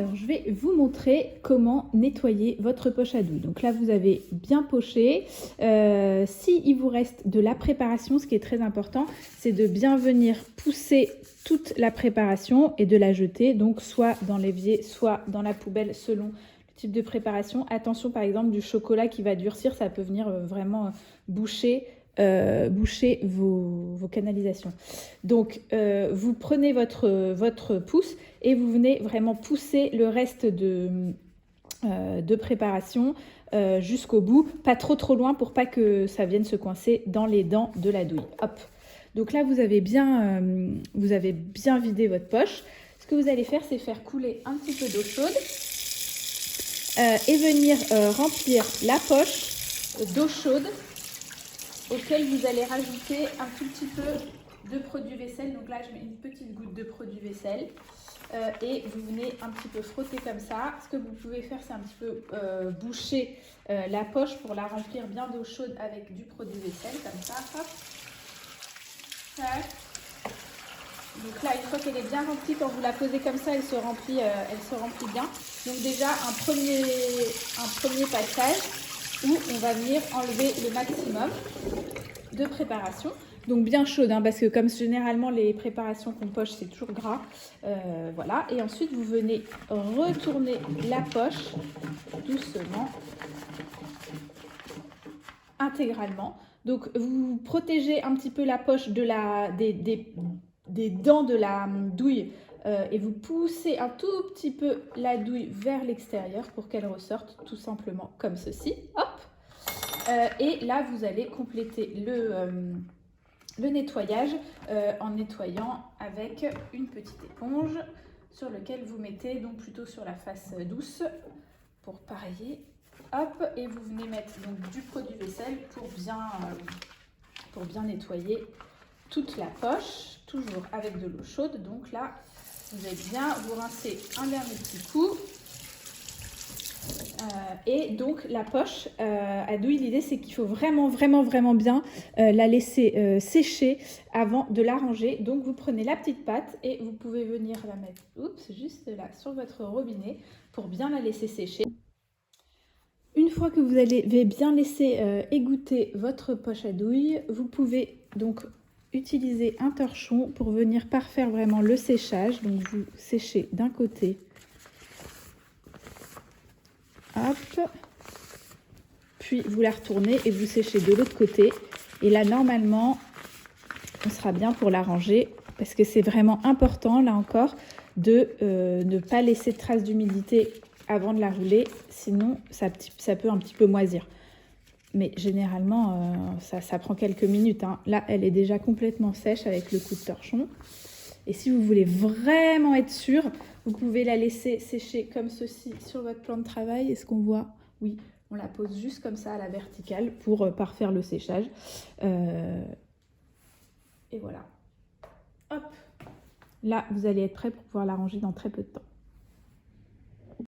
Alors, je vais vous montrer comment nettoyer votre poche à douille. Donc là, vous avez bien poché. S'il vous reste de la préparation, ce qui est très important, c'est de bien venir pousser toute la préparation et de la jeter, donc soit dans l'évier, soit dans la poubelle, selon le type de préparation. Attention, par exemple, du chocolat qui va durcir, ça peut venir vraiment boucher vos canalisations. Donc, vous prenez votre pouce et vous venez vraiment pousser le reste de préparation jusqu'au bout, pas trop loin pour pas que ça vienne se coincer dans les dents de la douille. Hop. Donc là, vous avez bien vidé votre poche. Ce que vous allez faire, c'est faire couler un petit peu d'eau chaude et venir remplir la poche d'eau chaude auquel vous allez rajouter un tout petit peu de produit vaisselle. Donc là, je mets une petite goutte de produit vaisselle et vous venez un petit peu frotter comme ça. Ce que vous pouvez faire, c'est un petit peu boucher la poche pour la remplir bien d'eau chaude avec du produit vaisselle, comme ça. Hop. Donc là, une fois qu'elle est bien remplie, quand vous la posez comme ça, elle se remplit bien. Donc déjà, un premier passage où on va venir enlever le maximum de préparation. Donc bien chaude, hein, parce que comme généralement les préparations qu'on poche, c'est toujours gras. Voilà. Et ensuite, vous venez retourner la poche doucement, intégralement. Donc vous protégez un petit peu la poche des dents de la douille et vous poussez un tout petit peu la douille vers l'extérieur pour qu'elle ressorte tout simplement comme ceci. Hop. Et là, vous allez compléter le nettoyage en nettoyant avec une petite éponge sur laquelle vous mettez donc plutôt sur la face douce pour pareiller. Hop, et vous venez mettre donc du produit vaisselle pour bien nettoyer toute la poche, toujours avec de l'eau chaude. Donc là, vous allez bien vous rincer un dernier petit coup. Et donc la poche à douille, l'idée c'est qu'il faut vraiment bien la laisser sécher avant de la ranger. Donc vous prenez la petite pâte et vous pouvez venir la mettre juste là sur votre robinet pour bien la laisser sécher. Une fois que vous avez bien laissé égoutter votre poche à douille, vous pouvez donc utiliser un torchon pour venir parfaire vraiment le séchage. Donc vous séchez d'un côté. Hop. Puis vous la retournez et vous séchez de l'autre côté. Et là, normalement, on sera bien pour la ranger parce que c'est vraiment important, là encore, de ne pas laisser de traces d'humidité avant de la rouler. Sinon, ça peut un petit peu moisir. Mais généralement, ça prend quelques minutes, hein. Là, elle est déjà complètement sèche avec le coup de torchon. Et si vous voulez vraiment être sûr, vous pouvez la laisser sécher comme ceci sur votre plan de travail. Est-ce qu'on voit? Oui, on la pose juste comme ça à la verticale pour parfaire le séchage. Et voilà. Hop! Là, vous allez être prêt pour pouvoir la ranger dans très peu de temps.